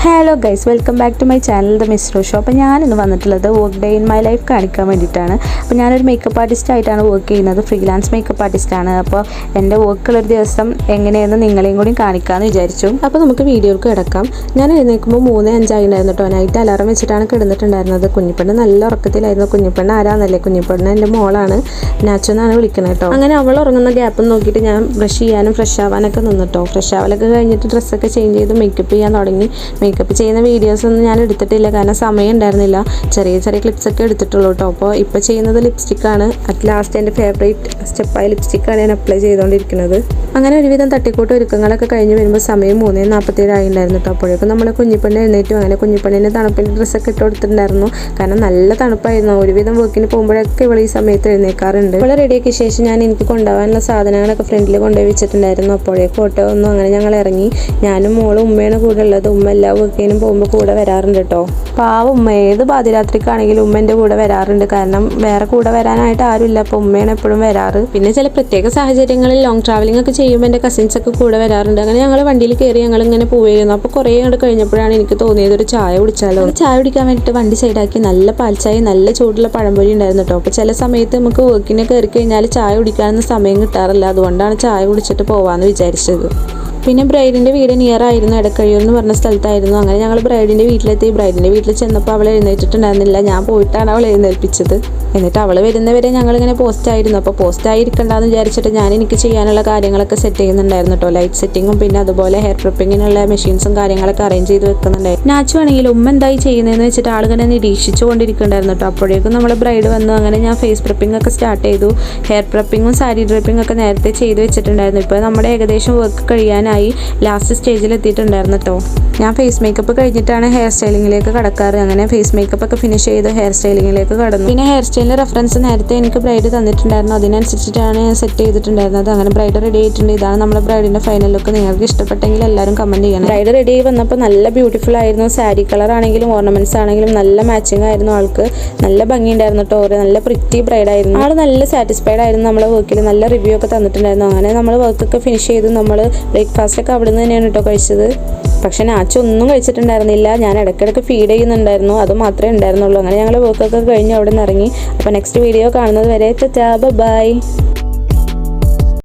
Hello guys, welcome back to my channel the മിസ്റോ show. അപ്പോൾ ഞാനിന്ന് വന്നിട്ടുള്ളത് work day in my life കാണിക്കാൻ വേണ്ടിയിട്ടാണ്. അപ്പോൾ ഞാനൊരു മേക്കപ്പ് ആർട്ടിസ്റ്റായിട്ടാണ് വർക്ക് ചെയ്യുന്നത്, ഫ്രീലാൻസ് മേക്കപ്പ് ആർട്ടിസ്റ്റാണ്. അപ്പോൾ എൻ്റെ വർക്കുള്ളൊരു ദിവസം എങ്ങനെയെന്ന് നിങ്ങളെയും കൂടി കാണിക്കാമെന്ന് വിചാരിച്ചു. അപ്പോൾ നമുക്ക് വീഡിയോക്ക് കിടക്കാം. ഞാൻ എഴുന്നേൽക്കുമ്പോൾ 3:05 ആയിട്ടുണ്ടായിരുന്നു കേട്ടോ. നൈറ്റ് അലാറം വെച്ചിട്ടാണ് കിടന്നിട്ടുണ്ടായിരുന്നത്. കുഞ്ഞിപ്പെണ്ണ് നല്ല ഉറക്കത്തിലായിരുന്നു. കുഞ്ഞിപ്പെണ്ണ് ആരാന്നല്ലേ? കുഞ്ഞിപ്പെണ്ണ് എൻ്റെ മോളാണ്, നാച്ചു എന്നാണ് വിളിക്കുന്നത് കേട്ടോ. അങ്ങനെ അവൾ ഉറങ്ങുന്ന ഗ്യാപ്പ് നോക്കിയിട്ട് ഞാൻ ബ്രഷ് ചെയ്യാനും ഫ്രഷ് ആവാനൊക്കെ നിന്നിട്ടോ. ഫ്രഷ് ആവലൊക്കെ കഴിഞ്ഞിട്ട് ഡ്രസ്സൊക്കെ ചേഞ്ച് ചെയ്ത് മേക്കപ്പ് ചെയ്യാൻ തുടങ്ങി. മേക്കപ്പ് ചെയ്യുന്ന വീഡിയോസൊന്നും ഞാൻ എടുത്തിട്ടില്ല, കാരണം സമയം ഉണ്ടായിരുന്നില്ല. ചെറിയ ചെറിയ ക്ലിപ്സൊക്കെ എടുത്തിട്ടുള്ളൂ കേട്ടോ. അപ്പോൾ ഇപ്പോൾ ചെയ്യുന്നത് ലിപ്സ്റ്റിക്കാണ്. അറ്റ് ലാസ്റ്റ് എൻ്റെ ഫേവറേറ്റ് സ്റ്റെപ്പായ ലിപ്സ്റ്റിക്കാണ് ഞാൻ അപ്ലൈ ചെയ്തുകൊണ്ടിരിക്കുന്നത്. അങ്ങനെ ഒരുവിധം തട്ടിക്കൂട്ട് ഒരുക്കങ്ങളൊക്കെ കഴിഞ്ഞ് വരുമ്പോൾ സമയം 3:47 ആയിട്ടുണ്ടായിരുന്നു കേട്ടോ. അപ്പോഴേക്കും നമ്മൾ കുഞ്ഞിപ്പെണ്ണ് എഴുന്നേറ്റു. അങ്ങനെ കുഞ്ഞിപ്പെണ്ണിന് തണുപ്പിൻ്റെ ഡ്രസ്സൊക്കെ ഇട്ട് കൊടുത്തിട്ടുണ്ടായിരുന്നു, കാരണം നല്ല തണുപ്പായിരുന്നു. ഒരുവിധം വർക്കിന് പോകുമ്പോഴൊക്കെ ഇവൾ ഈ സമയത്ത് എഴുന്നേക്കാറുണ്ട്. ഇവളെ റെഡിയാക്കിയ ശേഷം ഞാൻ എനിക്ക് കൊണ്ടുപോകാനുള്ള സാധനങ്ങളൊക്കെ ഫ്രണ്ടിൽ കൊണ്ടുപോയി വെച്ചിട്ടുണ്ടായിരുന്നു. അപ്പോഴേക്കും ഓട്ടോ ഒന്നും അങ്ങനെ ഞങ്ങൾ ഇറങ്ങി. ഞാനും മോളും ഉമ്മയാണ് കൂടെ ഉള്ളത്. ഉമ്മ എല്ലാ വർക്കിനും പോകുമ്പോൾ കൂടെ വരാറുണ്ട് കേട്ടോ. പാവം ഉമ്മ ഏത് പാതിരാത്രിക്കാണെങ്കിലും ഉമ്മ എൻ്റെ കൂടെ വരാറുണ്ട്, കാരണം വേറെ കൂടെ വരാനായിട്ട് ആരുമില്ല. അപ്പോൾ ഉമ്മയാണ് എപ്പോഴും വരാറ്. പിന്നെ ചില പ്രത്യേക സാഹചര്യങ്ങളിൽ ലോങ് ട്രാവലിംഗ് ഒക്കെ ചെയ്യുമ്പോൾ എൻ്റെ കസിൻസൊക്കെ കൂടെ വരാറുണ്ട്. അങ്ങനെ ഞങ്ങൾ വണ്ടിയിൽ കയറി ഞങ്ങൾ ഇങ്ങനെ പോയിരുന്നു. അപ്പോൾ കുറേ അങ്ങോട്ട് കഴിഞ്ഞപ്പോഴാണ് എനിക്ക് തോന്നിയത് ഒരു ചായ കുടിച്ചാലോ. ചായ കുടിക്കാൻ വേണ്ടിയിട്ട് വണ്ടി സൈഡാക്കി നല്ല പാൽച്ചായ, നല്ല ചൂടുള്ള പഴംപൊരി ഉണ്ടായിരുന്നു കേട്ടോ. അപ്പോൾ ചില സമയത്ത് നമുക്ക് വർക്കിനെ കയറി കഴിഞ്ഞാൽ ചായ കുടിക്കാനൊന്നും സമയം കിട്ടാറില്ല. അതുകൊണ്ടാണ് ചായ കുടിച്ചിട്ട് പോകാമെന്ന് വിചാരിച്ചത്. പിന്നെ ബ്രൈഡിൻ്റെ വീട് നിയർ ആയിരുന്നു, എടക്കഴിയൂർ എന്ന് പറഞ്ഞ സ്ഥലത്തായിരുന്നു. അങ്ങനെ ഞങ്ങൾ ബ്രൈഡിൻ്റെ വീട്ടിലെത്തി. ബ്രൈഡിൻ്റെ വീട്ടിൽ ചെന്നപ്പോൾ അവൾ എഴുന്നേറ്റിട്ടുണ്ടായിരുന്നില്ല. ഞാൻ പോയിട്ടാണ് അവൾ എഴുന്നേൽപ്പിച്ചത്. എന്നിട്ട് അവൾ വരുന്നവരെ ഞങ്ങളിങ്ങനെ പോസ്റ്റ് ആയിരുന്നു. അപ്പോൾ പോസ്റ്റ് ആയിരിക്കണ്ടെന്ന് വിചാരിച്ചിട്ട് ഞാൻ എനിക്ക് ചെയ്യാനുള്ള കാര്യങ്ങളൊക്കെ സെറ്റ് ചെയ്യുന്നുണ്ടായിരുന്നു കേട്ടോ. ലൈറ്റ് സെറ്റിങ്ങും പിന്നെ അതുപോലെ ഹെയർ പ്രിപ്പിങ്ങിനുള്ള മെഷീൻസും കാര്യങ്ങളൊക്കെ അറേഞ്ച് ചെയ്ത് വെക്കുന്നുണ്ടായിരുന്നു. നാച്ചു ആണെങ്കിൽ ഉമ്മ എന്തായി ചെയ്യുന്നതെന്ന് വെച്ചിട്ട് ആളിങ്ങനെ നിരീക്ഷിച്ചു കൊണ്ടിരിക്കുന്നുണ്ടായിരുന്നു കേട്ടോ. അപ്പോഴേക്കും നമ്മൾ ബ്രൈഡ് വന്നു. അങ്ങനെ ഞാൻ ഫേസ് പ്രിപ്പിംഗ് ഒക്കെ സ്റ്റാർട്ട് ചെയ്തു. ഹെയർ പ്രിപ്പിങ്ങും സാരി ഡ്രിപ്പിംഗ് ഒക്കെ നേരത്തെ ചെയ്ത് വെച്ചിട്ടുണ്ടായിരുന്നു. ഇപ്പോൾ നമ്മുടെ ഏകദേശം വർക്ക് കഴിയാനായി ലാസ്റ്റ് സ്റ്റേജിൽ എത്തിയിട്ടുണ്ടായിരുന്നു കേട്ടോ. ഞാൻ ഫേസ് മേക്കപ്പ് കഴിഞ്ഞിട്ടാണ് ഹെയർ സ്റ്റൈലിങ്ങിലേക്ക് കടക്കാറ്. അങ്ങനെ ഫേസ് മേക്കപ്പ് ഒക്കെ ഫിനിഷ് ചെയ്ത് ഹെയർ സ്റ്റൈലിങ്ങിലേക്ക് കടന്നു. പിന്നെ ഹെയർ സ്റ്റൈലിൻ്റെ റെഫറൻസ് നേരത്തെ എനിക്ക് ബ്രൈഡ് തന്നിട്ടുണ്ടായിരുന്നു, അതിനനുസരിച്ചിട്ടാണ് ഞാൻ സെറ്റ് ചെയ്തിട്ടുണ്ടായിരുന്നത്. അങ്ങനെ ബ്രൈഡ് റെഡി ആയിട്ടുണ്ട്. ഇതാണ് നമ്മുടെ ബ്രൈഡിൻ്റെ ഫൈനൽ ലുക്ക്. നിങ്ങൾക്ക് ഇഷ്ടപ്പെട്ടെങ്കിൽ എല്ലാവരും കമൻറ്റ് ചെയ്യണം. ബ്രൈഡ് റെഡി ആയി വന്നപ്പോൾ നല്ല ബ്യൂട്ടിഫുൾ ആയിരുന്നു. സാരി കളർ ആണെങ്കിലും ഓർണമെന്റ്സ് ആണെങ്കിലും നല്ല മാച്ചിങ് ആയിരുന്നു. ആൾക്ക് നല്ല ഭംഗിയുണ്ടായിരുന്നു കേട്ടോ. നല്ല പ്രിറ്റി ബ്രൈഡ് ആയിരുന്നു. ആൾ നല്ല സാറ്റിസ്ഫൈഡ് ആയിരുന്നു നമ്മളെ വർക്കിൽ. നല്ല റിവ്യൂ ഒക്കെ തന്നിട്ടുണ്ടായിരുന്നു. അങ്ങനെ നമ്മൾ വർക്കൊക്കെ ഫിനിഷ് ചെയ്ത് നമ്മൾ ബ്രേക്ക്ഫാസ്റ്റ് ഒക്കെ അവിടെ നിന്ന് തന്നെയാണ് കേട്ടോ കഴിച്ചത്. പക്ഷെ നാച്ചു ഒന്നും കഴിച്ചിട്ടുണ്ടായിരുന്നില്ല. ഞാൻ ഇടയ്ക്കിടയ്ക്ക് ഫീഡ് ചെയ്യുന്നുണ്ടായിരുന്നു, അത് മാത്രമേ ഉണ്ടായിരുന്നുള്ളൂ. അങ്ങനെ ഞങ്ങൾ വർക്കൊക്കെ കഴിഞ്ഞ് അവിടെ നിന്ന് ഇറങ്ങി. അപ്പോൾ നെക്സ്റ്റ് വീഡിയോ കാണുന്നത് വരെ ടാറ്റാ, ബൈ.